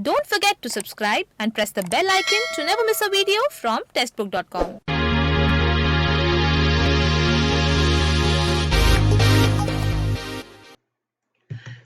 Don't forget to subscribe and press the bell icon to never miss a video from testbook.com.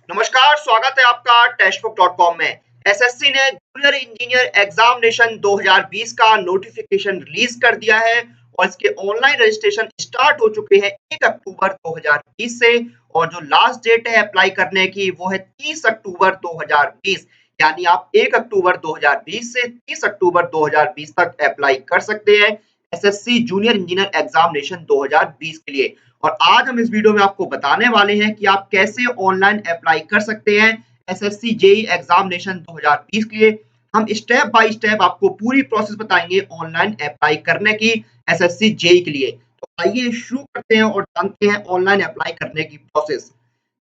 नमस्कार, स्वागत है आपका टेस्टबुक.com में। SSC ने जूनियर इंजीनियर एग्जामिनेशन 2020 का नोटिफिकेशन रिलीज कर दिया है और इसके ऑनलाइन रजिस्ट्रेशन स्टार्ट हो चुके हैं 1 अक्टूबर 2020 से और जो लास्ट डेट है अप्लाई करने की वो है 30 अक्टूबर 2020। यानी आप 1 अक्टूबर 2020 से 30 अक्टूबर 2020 तक अप्लाई कर सकते हैं एसएससी जूनियर इंजीनियर एग्जामिनेशन 2020 के लिए। और आज हम इस वीडियो में आपको बताने वाले हैं कि आप कैसे ऑनलाइन अप्लाई कर सकते हैं एसएससी जेईई एग्जामिनेशन 2020 के लिए। हम स्टेप बाय स्टेप आपको पूरी प्रोसेस बताएंगे ऑनलाइन अप्लाई करने की एसएससी जेईई के लिए। तो आइए शुरू करते हैं और जानते हैं ऑनलाइन अप्लाई करने की प्रोसेस।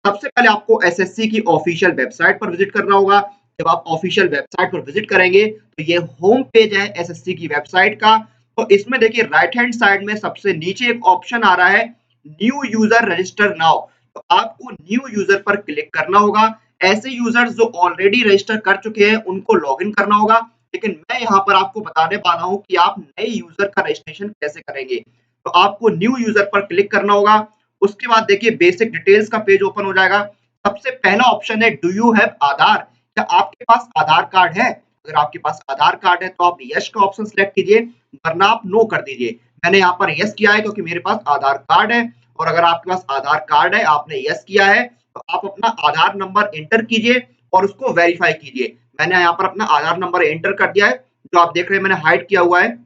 सबसे पहले आपको एसएससी की ऑफिशियल वेबसाइट पर विजिट करना होगा। जब आप ऑफिशियल वेबसाइट पर विजिट करेंगे तो ये होम पेज है एसएससी की वेबसाइट का। तो इसमें देखिए राइट हैंड साइड में सबसे नीचे एक ऑप्शन आ रहा है न्यू यूजर रजिस्टर नाउ। तो आपको न्यू यूजर पर क्लिक करना होगा। ऐसे यूजर्स जो ऑलरेडी रजिस्टर कर चुके हैं उनको लॉगिन करना होगा, लेकिन मैं यहाँ पर आपको बताने वाला हूँ कि आप नए यूजर का रजिस्ट्रेशन कैसे करेंगे। तो आपको न्यू यूजर पर क्लिक करना होगा। उसके बाद देखिए बेसिक डिटेल्स का पेज ओपन हो जाएगा। सबसे पहला ऑप्शन है डू यू हैव आधार, क्या आपके पास आधार कार्ड है। अगर आपके पास आधार कार्ड है तो आप यस का ऑप्शन सिलेक्ट कीजिए, वरना आप नो कर दीजिए। मैंने यहाँ पर यस किया है क्योंकि मेरे पास आधार कार्ड है। और अगर आपके पास आधार कार्ड है, आपने यस किया है, तो आप अपना आधार नंबर एंटर कीजिए और उसको वेरीफाई कीजिए। मैंने यहाँ पर अपना आधार नंबर एंटर कर दिया है, जो आप देख रहे हैं मैंने हाइड किया हुआ है।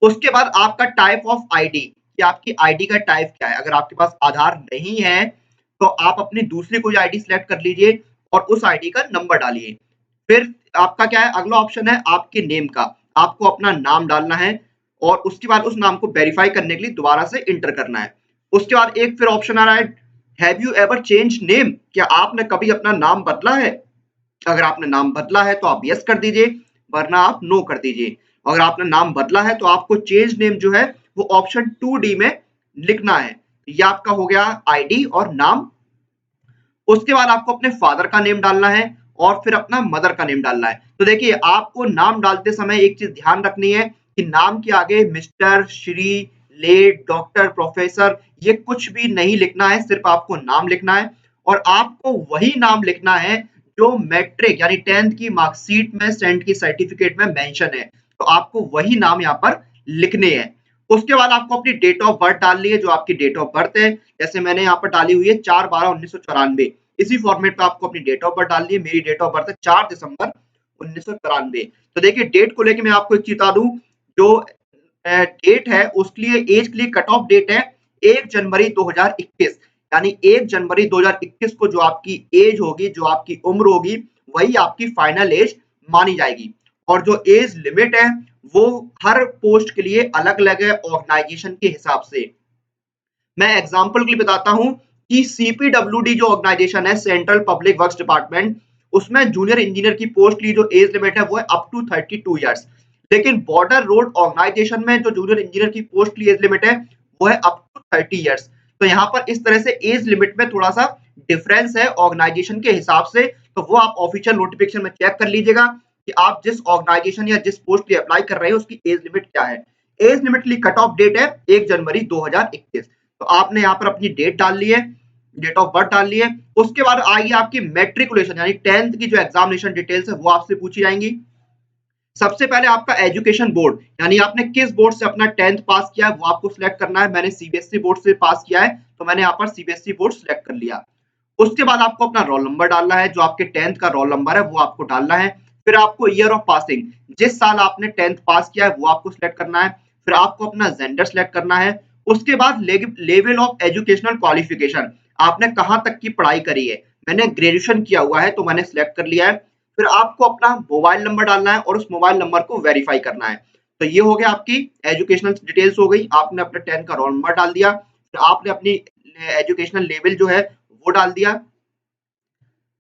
उसके बाद आपका टाइप ऑफ आईडी, कि आपकी आईडी का टाइप क्या है। अगर आपके पास आधार नहीं है तो आप अपनी दूसरी कोई आईडी सिलेक्ट कर लीजिए और उस आईडी का नंबर डालिए। फिर आपका क्या है, अगला ऑप्शन है आपके नेम का। आपको अपना नाम डालना है और उसके बाद उस नाम को वेरीफाई करने के लिए दोबारा से इंटर करना है। उसके बाद एक फिर ऑप्शन आ रहा है have you ever change name, क्या आपने कभी अपना नाम बदला है। अगर आपने नाम बदला है तो आप यस कर दीजिए, वरना आप नो कर दीजिए। अगर आपने नाम बदला है तो आपको चेंज नेम जो है वो ऑप्शन 2D में लिखना है। ये आपका हो गया आईडी और नाम। उसके बाद आपको अपने फादर का नेम डालना है और फिर अपना मदर का नेम डालना है। तो देखिए आपको नाम डालते समय एक चीज ध्यान रखनी है कि नाम के आगे mister, Shri, late, doctor, professor ये कुछ भी नहीं लिखना है, सिर्फ आपको नाम लिखना है। और आपको वही नाम लिखना है जो मैट्रिक यानी 10th की मार्कशीट में, सेंट की सर्टिफिकेट में मेंशन है। तो आपको वही नाम यहाँ पर लिखने हैं। उसके बाद आपको अपनी डेट ऑफ बर्थ डालनी है, जो आपकी डेट ऑफ बर्थ है। जैसे मैंने यहाँ पर डाली हुई है 4/12/1994। इसी फॉर्मेट पे आपको अपनी डेट ऑफ बर्थ डालनी है। मेरी डेट ऑफ बर्थ है 4 दिसंबर 1994। तो देखिए डेट को लेके मैं आपको एक चेता दूं, जो डेट है उसके लिए एज के लिए कट ऑफ डेट है 1 जनवरी 2021। यानी 1 जनवरी 2021 को जो आपकी एज होगी, जो आपकी उम्र होगी, वही आपकी फाइनल एज मानी जाएगी। और जो एज लिमिट है वो हर पोस्ट के लिए अलग अलग है ऑर्गेनाइजेशन के हिसाब से। मैं एग्जांपल के लिए बताता हूं कि सीपीडब्ल्यूडी जो ऑर्गेनाइजेशन है, सेंट्रल पब्लिक वर्क्स डिपार्टमेंट, उसमें जूनियर इंजीनियर की पोस्ट की जो एज लिमिट है वो है अप टू 32 इयर्स। लेकिन बॉर्डर रोड ऑर्गेनाइजेशन में जो जूनियर इंजीनियर की पोस्ट की एज लिमिट है वो है अप टू 30 इयर्स। तो यहाँ पर इस तरह से एज लिमिट में थोड़ा सा डिफरेंस है ऑर्गेनाइजेशन के हिसाब से। तो वो आप ऑफिशियल नोटिफिकेशन में चेक कर लीजिएगा कि आप जिस ऑर्गेनाइजेशन या जिस पोस्ट के लिए अप्लाई कर रहे हैं उसकी एज लिमिट क्या है। एज लिमिट के लिए कट ऑफ डेट है 1 जनवरी 2021। तो आपने यहाँ पर अपनी डेट डाल ली है, डेट ऑफ बर्थ डाल ली है। उसके बाद आएगी आपकी मैट्रिकुलेशन यानी 10th की जो एग्जामिनेशन डिटेल्स है वो आपसे पूछी जाएंगी। सबसे पहले आपका एजुकेशन बोर्ड, यानी आपने किस बोर्ड से अपना 10th पास किया है वो आपको सिलेक्ट करना है। मैंने सीबीएसई बोर्ड से पास किया है तो मैंने यहाँ पर सीबीएसई बोर्ड सिलेक्ट कर लिया। उसके बाद आपको अपना रोल नंबर डालना है, जो आपके 10th का रोल नंबर है वो आपको डालना है। फिर आपको ईयर ऑफ पासिंग, जिस साल आपने 10th पास किया है वो आपको सिलेक्ट करना है। फिर आपको अपना जेंडर सिलेक्ट करना है। उसके बाद लेवल ऑफ एजुकेशनल क्वालिफिकेशन, आपने कहां तक की पढ़ाई करी है। मैंने ग्रेजुएशन किया हुआ है तो मैंने सिलेक्ट कर लिया है। फिर आपको अपना मोबाइल नंबर डालना है और उस मोबाइल नंबर को वेरीफाई करना है। तो ये हो गया आपकी एजुकेशनल डिटेल्स हो गई। आपने अपने 10th का रोल नंबर डाल दिया, फिर आपने अपनी एजुकेशनल लेवल जो है वो डाल दिया।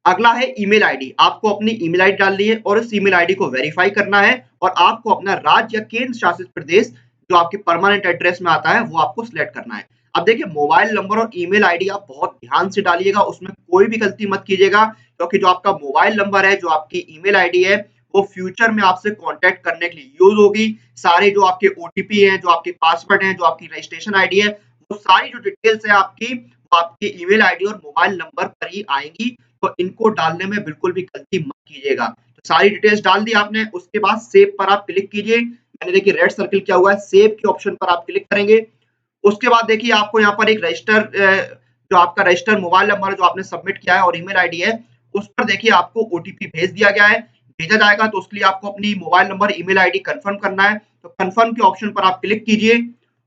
अगला है ईमेल आईडी, आपको अपनी ईमेल आईडी डालनी है और उस ईमेल आईडी को वेरीफाई करना है। और आपको अपना राज्य या केंद्र शासित प्रदेश जो आपके परमानेंट एड्रेस में आता है वो आपको सिलेक्ट करना है। अब देखिए मोबाइल नंबर और ईमेल आईडी आप बहुत ध्यान से डालिएगा, उसमें कोई भी गलती मत कीजिएगा, क्योंकि जो आपका मोबाइल नंबर है, जो आपकी ईमेल आईडी है, वो फ्यूचर में आपसे कांटेक्ट करने के लिए यूज होगी। सारे जो आपके ओटीपी हैं, जो आपके पासवर्ड हैं, जो आपकी रजिस्ट्रेशन आईडी है, वो सारी जो डिटेल्स है आपकी, वो आपकी ईमेल आईडी और मोबाइल नंबर पर ही आएंगी। तो इनको डालने में बिल्कुल भी गलती मत कीजिएगा। तो सारी डिटेल्स डाल दी आपने, उसके बाद सेव पर आप क्लिक कीजिए। मैंने देखिए रेड सर्किल क्या हुआ है, सेव के ऑप्शन पर आप क्लिक करेंगे। उसके बाद देखिए आपको यहाँ पर एक रजिस्टर जो आपका रजिस्टर मोबाइल नंबर जो आपने सबमिट किया है और ईमेल आईडी है, उस पर देखिए आपको ओटीपी भेज दिया गया है। भेजा जाएगा तो उसके लिए आपको अपनी mobile number, email ID confirm करना है। तो कंफर्म के ऑप्शन पर आप क्लिक कीजिए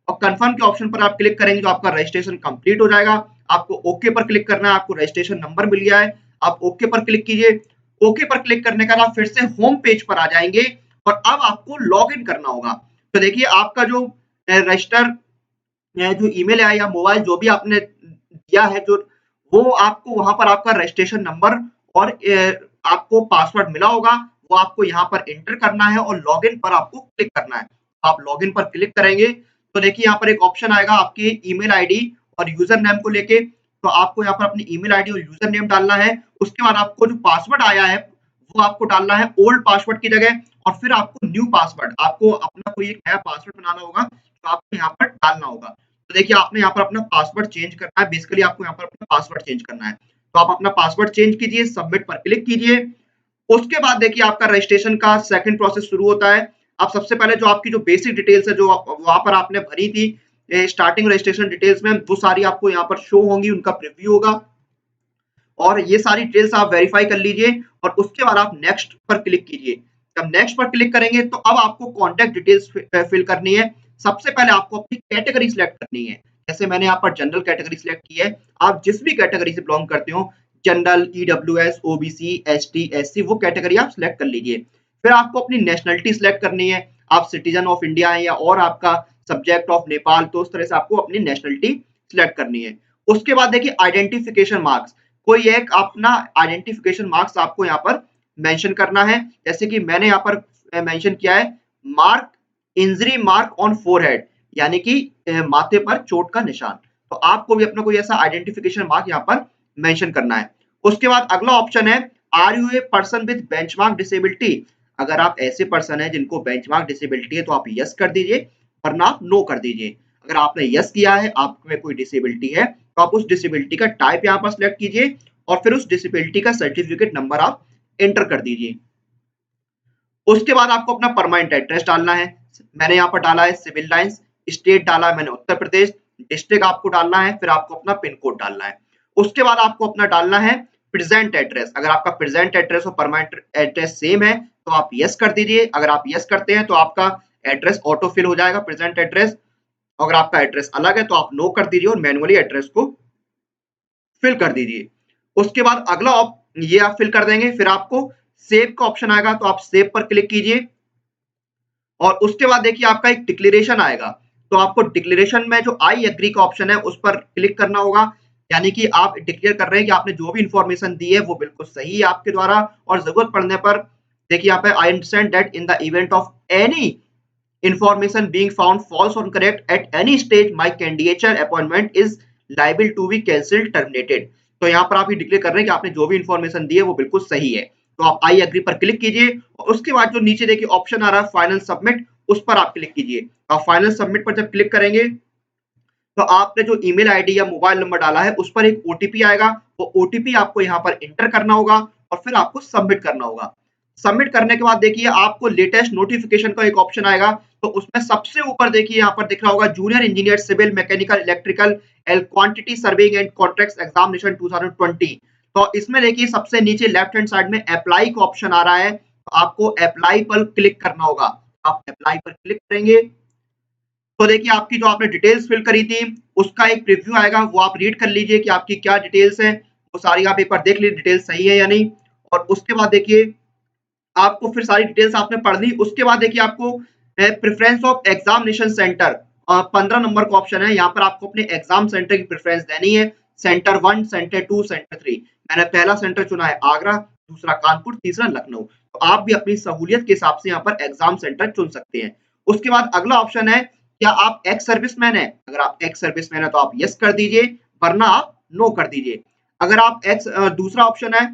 और कंफर्म के ऑप्शन पर आप क्लिक करेंगे तो आपका रजिस्ट्रेशन कंप्लीट हो जाएगा। आपको ओके पर क्लिक करना है, आपको रजिस्ट्रेशन नंबर मिल गया है, आप ओके पर क्लिक कीजिए। ओके पर क्लिक करने के बाद आप फिर से होम पेज पर आ जाएंगे और अब आपको लॉग इन करना होगा। तो देखिए आपका जो रजिस्टर जो ईमेल है या मोबाइल जो भी आपने दिया है, जो वो आपको वहां पर आपका रजिस्ट्रेशन नंबर और आपको पासवर्ड मिला होगा, वो आपको यहाँ पर एंटर करना है और लॉगिन पर आपको क्लिक करना है। आप लॉगिन पर क्लिक करेंगे तो देखिए यहाँ पर एक ऑप्शन आएगा आपकी ईमेल आईडी और यूजर नेम को लेके। तो आपको यहाँ पर अपनी ईमेल आईडी और यूजर नेम डालना है। उसके बाद आपको जो पासवर्ड आया है वो आपको डालना है ओल्ड पासवर्ड की जगह, और फिर आपको न्यू पासवर्ड, आपको अपना कोई एक नया पासवर्ड बनाना होगा, तो आपको यहाँ पर डालना होगा। तो देखिए आपने यहाँ पर अपना पासवर्ड चेंज करना है, बेसिकली आपको यहाँ पर अपना पासवर्ड चेंज करना है। तो आप अपना पासवर्ड चेंज कीजिए, सबमिट पर क्लिक कीजिए। उसके बाद देखिए आपका रजिस्ट्रेशन का सेकंड प्रोसेस शुरू होता है। आप सबसे पहले जो आपकी जो बेसिक डिटेल्स है, जो वहां पर आपने भरी थी स्टार्टिंग रजिस्ट्रेशन डिटेल्स में, वो सारी आपको यहाँ पर शो होंगी, उनका प्रीव्यू होगा और ये सारी डिटेल्स आप वेरीफाई कर लीजिए और उसके बाद आप नेक्स्ट पर क्लिक कीजिए। जब नेक्स्ट पर क्लिक करेंगे तो अब आपको कॉन्टैक्ट डिटेल्स फिल करनी है। सबसे पहले आपको अपनी कैटेगरी सिलेक्ट करनी है। जैसे मैंने यहाँ पर जनरल कैटेगरी सिलेक्ट की है, आप जिस भी कैटेगरी से बिलोंग करते हो, general, EWS, OBC, ST, SC, वो कैटेगरी आप सिलेक्ट कर लीजिए। फिर आपको अपनी नेशनलिटी सिलेक्ट करनी है, आप सिटीजन ऑफ इंडिया है या और आपका सब्जेक्ट ऑफ नेपाल, तो उस तरह से आपको अपनी नेशनलिटी सिलेक्ट करनी है। उसके बाद देखिए आइडेंटिफिकेशन मार्क्स, कोई एक अपना आइडेंटिफिकेशन मार्क्स आपको यहाँ पर मेंशन करना है। जैसे कि मैंने यहाँ पर मेंशन किया है mark, injury mark on forehead, यानी कि माथे पर चोट का निशान। तो आपको भी अपना कोई ऐसा आइडेंटिफिकेशन मार्क यहाँ पर मेंशन करना है। उसके बाद अगला ऑप्शन है are you a person with benchmark disability. अगर आप ऐसे पर्सन है जिनको बेंचमार्क डिसेबिलिटी है तो आप यस कर दीजिए, वरना आप नो कर दीजिए। अगर आपने यस किया है, आप में कोई डिसेबिलिटी है, तो आप उस डिसेबिलिटी का टाइप यहाँ पर सिलेक्ट कीजिए और फिर उस डिसेबिलिटी का सर्टिफिकेट नंबर आप एंटर कर दीजिए। उसके बाद आपको अपना परमानेंट एड्रेस डालना है। मैंने यहाँ पर डाला है सिविल लाइंस, स्टेट डाला है मैंने उत्तर प्रदेश, डिस्ट्रिक्ट आपको डालना है, फिर आपको अपना पिन कोड डालना है। उसके बाद आपको अपना डालना है प्रेजेंट एड्रेस। अगर आपका प्रेजेंट एड्रेस और परमानेंट एड्रेस सेम है तो आप यस कर दीजिए। अगर आप यस करते हैं तो आपका एड्रेस ऑटो फिल हो जाएगा, प्रेजेंट एड्रेस। अगर आपका एड्रेस अलग है तो आप नो कर दीजिए और मैन्युअली एड्रेस को फिल कर दीजिए। उसके बाद अगला ये आप फिल कर देंगे, फिर आपको सेव का ऑप्शन आएगा तो आप सेव पर क्लिक कीजिए और उसके बाद देखिए आपका एक डिक्लेरेशन आएगा। तो आपको डिक्लेरेशन में जो आई एग्री का ऑप्शन है उस पर क्लिक करना होगा, यानी कि आप डिक्लेयर कर रहे हैं कि आपने जो भी इंफॉर्मेशन दी है वो बिल्कुल सही है आपके द्वारा, और जरूरत पड़ने पर देखिए यहाँ पे I understand that in the event of any information being found false or incorrect at any stage my candidature appointment is liable to be cancelled terminated। तो यहाँ पर आप ये डिक्लेयर कर रहे हैं कि आपने जो भी इंफॉर्मेशन दी है वो बिल्कुल सही है। तो आप आई एग्री पर क्लिक कीजिए और उसके बाद जो नीचे देखिए ऑप्शन आ रहा है फाइनल सबमिट, उस पर आप क्लिक कीजिए। आप फाइनल सबमिट पर जब क्लिक करेंगे तो आपने जो ईमेल आईडी या मोबाइल नंबर डाला है उस पर एक ओटीपी आएगा, वो ओटीपी आपको यहाँ पर एंटर करना होगा और फिर आपको सबमिट करना होगा। सबमिट करने के बाद देखिए आपको लेटेस्ट नोटिफिकेशन का एक ऑप्शन आएगा, तो उसमें सबसे ऊपर देखिए यहाँ पर दिख रहा होगा junior engineer civil mechanical electrical L quantity serving and contracts examination 2020। तो इसमें देखिए सबसे नीचे लेफ्ट हैंड साइड में अप्लाई का ऑप्शन आ रहा है, तो आपको अप्लाई पर क्लिक करना होगा। आप अप्लाई पर क्लिक करेंगे तो देखिए आपकी जो आपने डिटेल्स फिल करी थी उसका एक प्रीव्यू आएगा, वो आप रीड कर लीजिए कि आपकी क्या डिटेल्स हैं, वो सारी आप एक बार देख लीजिए डिटेल्स सही है या नहीं। और उसके बाद देखिए आपको फिर सारी डिटेल्स आपने पढ़ ली। उसके बाद देखिए आपको preference of examination centre 15 number का ऑप्शन है, यहाँ पर आपको अपने एग्जाम सेंटर की प्रेफरेंस देनी है, सेंटर 1, सेंटर 2, सेंटर 3। मैंने पहला सेंटर चुना है आगरा, दूसरा कानपुर, तीसरा लखनऊ। तो आप भी अपनी सहूलियत के हिसाब से यहाँ पर एग्जाम सेंटर चुन सकते हैं। उसके बाद अगला ऑप्शन है क्या आप एक्स सर्विसमैन है। अगर आप एक्स सर्विसमैन है तो आप यस कर दीजिए, वरना आप नो कर दीजिए। अगर आप एक्स दूसरा ऑप्शन है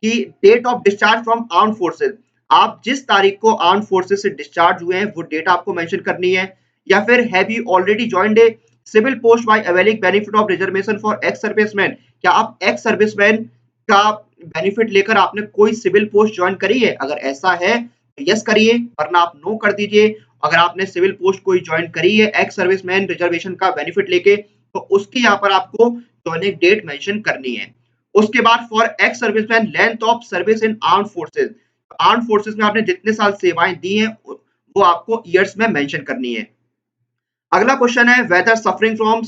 कि date of discharge from armed forces, आप जिस तारीख को आर्म्ड फोर्सेज से डिस्चार्ज हुए हैं वो डेट आपको मेंशन करनी है। या फिर have you already joined a civil post by availing benefit of reservation for ex serviceman, क्या आप एक्स सर्विसमैन का बेनिफिट लेकर आपने कोई सिविल पोस्ट ज्वाइन करी है? अगर ऐसा है तो यस करिए, वरना आप नो कर दीजिए। अगर आपने सिविल पोस्ट कोई ज्वाइन करी है एक्स सर्विसमैन रिजर्वेशन का बेनिफिट लेके, तो उसकी यहाँ पर आपको ज्वाइनिंग डेट मेंशन करनी है। उसके बाद for ex serviceman length of service in armed forces, armed forces में आपने जितने साल सेवाएं दी हैं वो आपको ईयर्स में मेंशन करनी है। अगला क्वेश्चन है whether suffering from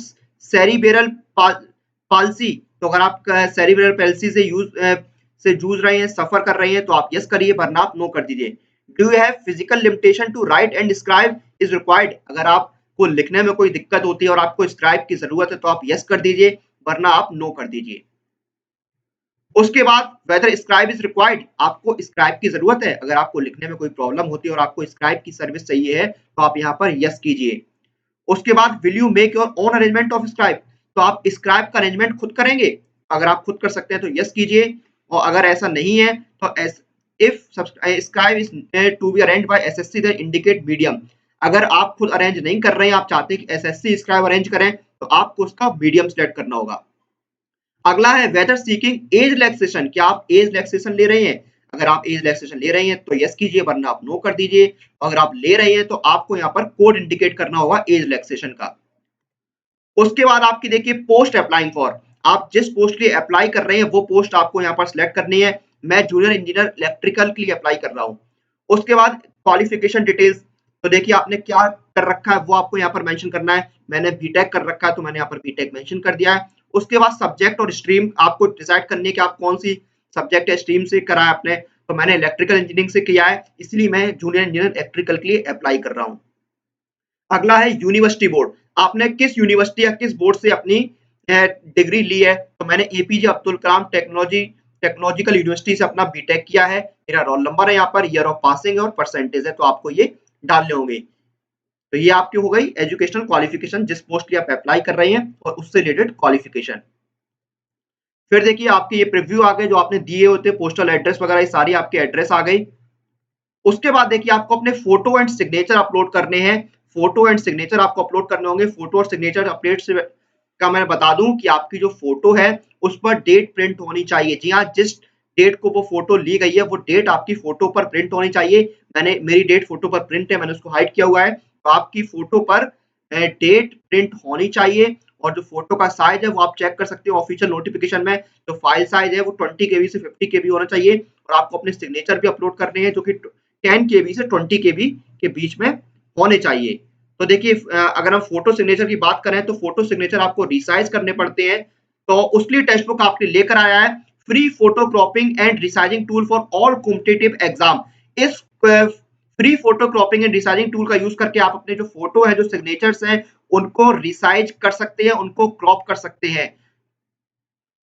cerebral palsy, तो अगर आप सेरिब्रल पैल्सी से जूझ रहे हैं, सफर कर रहे हैं, तो आप यस करिए, वरना आप नो कर दीजिए। Do you have physical limitation to write and scribe is required, अगर आपको लिखने में कोई दिक्कत होती है और आपको स्क्राइब की जरूरत है तो आप यस कर दीजिए, वरना आप नो कर दीजिए। उसके बाद वेदर स्क्राइब इज रिक्वायर्ड, आपको स्क्राइब की जरूरत है, अगर आपको लिखने में कोई प्रॉब्लम होती है और आपको स्क्राइब की सर्विस चाहिए है तो आप यहाँ पर यस कीजिए। उसके बाद will you make your own arrangement of scribe, तो आप स्क्राइब का अरेंजमेंट खुद करेंगे, अगर आप खुद कर सकते हैं तो यस कीजिए, और अगर ऐसा नहीं है तो if scribe is to be arranged by SSC then indicate medium, अगर आप खुद अरेंज नहीं कर रहे हैं, आप चाहते हैं कि एसएससी स्क्राइब अरेंज करें, तो आपको उसका मीडियम सेलेक्ट करना होगा। अगला है वेदर सीकिंग एज रिलैक्सेशन, क्या आप एज रिलैक्सेशन ले रहे हैं? अगर आप एज रिलैक्सेशन ले रहे हैं तो यस कीजिए, वरना आप नो कर दीजिए। अगर आप ले रहे हैं तो आपको यहाँ पर कोड इंडिकेट करना होगा एज रिलैक्सेशन का। उसके बाद आपकी देखिए पोस्ट अप्लाइंग फॉर, आप जिस पोस्ट के लिए अप्लाई कर रहे हैं वो पोस्ट आपको यहाँ पर सिलेक्ट करनी है। मैं जूनियर इंजीनियर इलेक्ट्रिकल के लिए अप्लाई कर रहा हूँ। उसके बाद क्वालिफिकेशन डिटेल्स, तो देखिए आपने क्या कर रखा है वो आपको यहाँ पर मेंशन करना है। मैंने बीटेक कर रखा है तो मैंने यहाँ पर बीटेक मेंशन कर दिया है। उसके बाद सब्जेक्ट और स्ट्रीम आपको डिसाइड करनी है कि आप कौन सी सब्जेक्ट या स्ट्रीम से करा है आपने, तो मैंने इलेक्ट्रिकल इंजीनियरिंग से किया है, इसलिए मैं जूनियर इंजीनियर इलेक्ट्रिकल के लिए अप्लाई कर रहा हूँ। अगला है यूनिवर्सिटी बोर्ड, आपने किस यूनिवर्सिटी या किस बोर्ड से अपनी डिग्री ली है, तो मैंने APJ Abdul Kalam technological university से अपना बीटेक किया है। मेरा रोल नंबर है यहाँ पर, ईयर ऑफ पासिंग है और परसेंटेज है, तो आपको ये डालने होंगे। तो ये आपकी हो गई एजुकेशनल क्वालिफिकेशन, जिस पोस्ट के लिए आप अप्लाई कर रहे हैं और उससे रिलेटेड क्वालिफिकेशन। फिर देखिए आपके ये प्रीव्यू आ गए जो आपने दिए होते पोस्टल एड्रेस वगैरह, ये सारी आपके एड्रेस आ गई। उसके बाद देखिए आपको अपने फोटो एंड सिग्नेचर अपलोड करने हैं, फोटो एंड सिग्नेचर आपको अपलोड करने होंगे। फोटो और सिग्नेचर अपडेट से का मैं बता दूं कि आपकी जो फोटो है उस पर डेट प्रिंट होनी चाहिए। जी हाँ, जिस डेट को वो फोटो ली गई है वो डेट आपकी फोटो पर प्रिंट होनी चाहिए। मेरी डेट फोटो पर प्रिंट है, मैंने उसको हाइड किया हुआ है, तो आपकी फोटो पर डेट प्रिंट होनी चाहिए। और जो फोटो का साइज है वो आप चेक कर सकते हो ऑफिशियल नोटिफिकेशन में, जो फाइल साइज है वो 20 केबी से 50 केबी होना चाहिए। और आपको अपने सिग्नेचर भी अपलोड करने हैं जो कि 10 केबी से 20 केबी के बीच में होने चाहिए। तो देखिए अगर हम फोटो सिग्नेचर की बात करें तो फोटो सिग्नेचर आपको रिसाइज करने पड़ते हैं, तो उसके लिए टेक्स्ट बुक आपके लेकर आया है free photo cropping and resizing tool for all competitive exam. इस free photo cropping and resizing tool का यूज करके आप अपने जो फोटो है, जो सिग्नेचर्स हैं, उनको रिसाइज कर सकते हैं, उनको क्रॉप कर सकते हैं।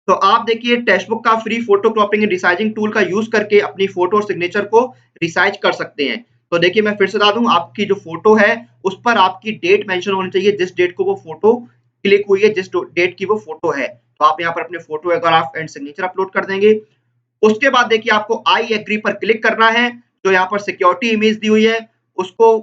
तो आप देखिए टेक्स्ट बुक का free photo cropping and resizing tool का यूज करके अपनी फोटो और सिग्नेचर को रिसाइज कर सकते हैं। तो देखिए मैं फिर से बता दूं, आपकी जो फोटो है उस पर आपकी डेट मेंशन होनी चाहिए, जिस डेट को वो फोटो क्लिक हुई है, जिस डेट की वो फोटो है। तो आप यहाँ पर अपने फोटोग्राफ एंड सिग्नेचर अपलोड कर देंगे। उसके बाद देखिए आपको आई एग्री पर क्लिक करना है, जो यहाँ पर सिक्योरिटी इमेज दी हुई है उसको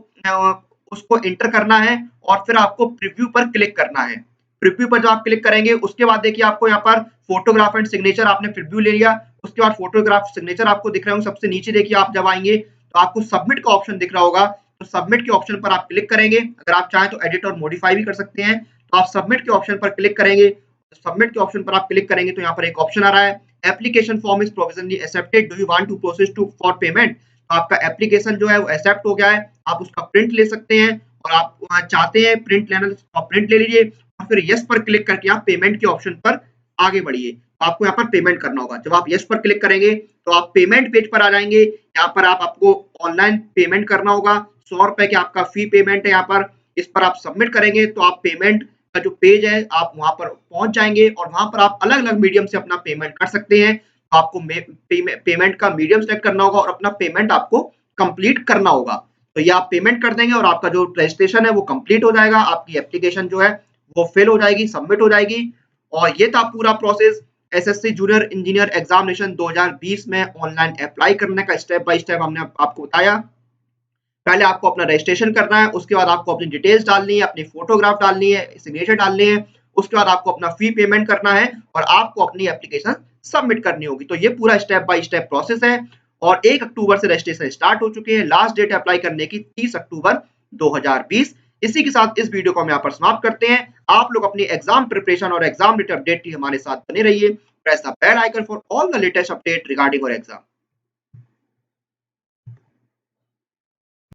उसको इंटर करना है, और फिर आपको प्रीव्यू पर क्लिक करना है। प्रीव्यू पर जब आप क्लिक करेंगे उसके बाद देखिए आपको यहाँ पर फोटोग्राफ एंड सिग्नेचर आपने प्रीव्यू ले लिया, उसके बाद फोटोग्राफ सिग्नेचर आपको दिख रहे होंगे। सबसे नीचे देखिए आप जब आएंगे तो आपको सबमिट का ऑप्शन दिख रहा होगा, तो सबमिट के ऑप्शन पर आप क्लिक करेंगे। अगर आप चाहें तो एडिट और मॉडिफाई भी कर सकते हैं, तो आप सबमिट के ऑप्शन पर क्लिक करेंगे। सबमिट के ऑप्शन पर आप क्लिक करेंगे तो यहाँ पर एक ऑप्शन आ रहा है, application form is provisionally accepted, do you want to process to for payment. आपका एप्लीकेशन जो है वो एक्सेप्ट हो गया है, आप उसका प्रिंट ले सकते हैं, और आप चाहते हैं प्रिंट लेना तो आप प्रिंट ले लीजिए, और फिर यस पर क्लिक करके आप पेमेंट के ऑप्शन पर आगे बढ़िए। आपको यहाँ पर पेमेंट करना होगा। जब आप यस पर क्लिक करेंगे तो आप पेमेंट पेज पर आ जाएंगे। यहाँ पर आपको ऑनलाइन पेमेंट करना होगा, 100 रुपए की आपका फी पेमेंट है यहाँ पर। इस पर आप सबमिट करेंगे तो आप पेमेंट का जो पेज है आप वहां पर पहुंच जाएंगे, और वहां पर आप अलग अलग मीडियम से अपना पेमेंट कर सकते हैं। तो आपको पेमेंट का मीडियम सेलेक्ट करना होगा और अपना पेमेंट आपको कंप्लीट करना होगा। तो ये आप पेमेंट कर देंगे और आपका जो रजिस्ट्रेशन है वो कंप्लीट हो जाएगा, आपकी एप्लीकेशन जो है वो फिल हो जाएगी, सबमिट हो जाएगी। और ये था पूरा process. SSC junior engineer examination 2020 में ऑनलाइन अप्लाई करने का स्टेप बाय स्टेप हमने आपको बताया। पहले आपको अपना रजिस्ट्रेशन करना है, उसके बाद आपको अपनी डिटेल्स डालनी है, अपनी फोटोग्राफ डालनी है, सिग्नेचर डालनी है, उसके बाद आपको अपना फी पेमेंट करना है और आपको अपनी एप्लीकेशन सबमिट करनी होगी। तो ये पूरा स्टेप बाय स्टेप प्रोसेस है और 1 अक्टूबर से रजिस्ट्रेशन स्टार्ट हो चुके हैं। लास्ट डेट अप्लाई करने की 30 अक्टूबर 2020। इसी के साथ इस वीडियो को हम यहाँ पर समाप्त करते हैं। आप लोग अपनी एग्जाम प्रिपरेशन और एग्जाम डेट अपडेट की हमारे साथ बने रहिए। Press the bell icon for all the latest update regarding your exam.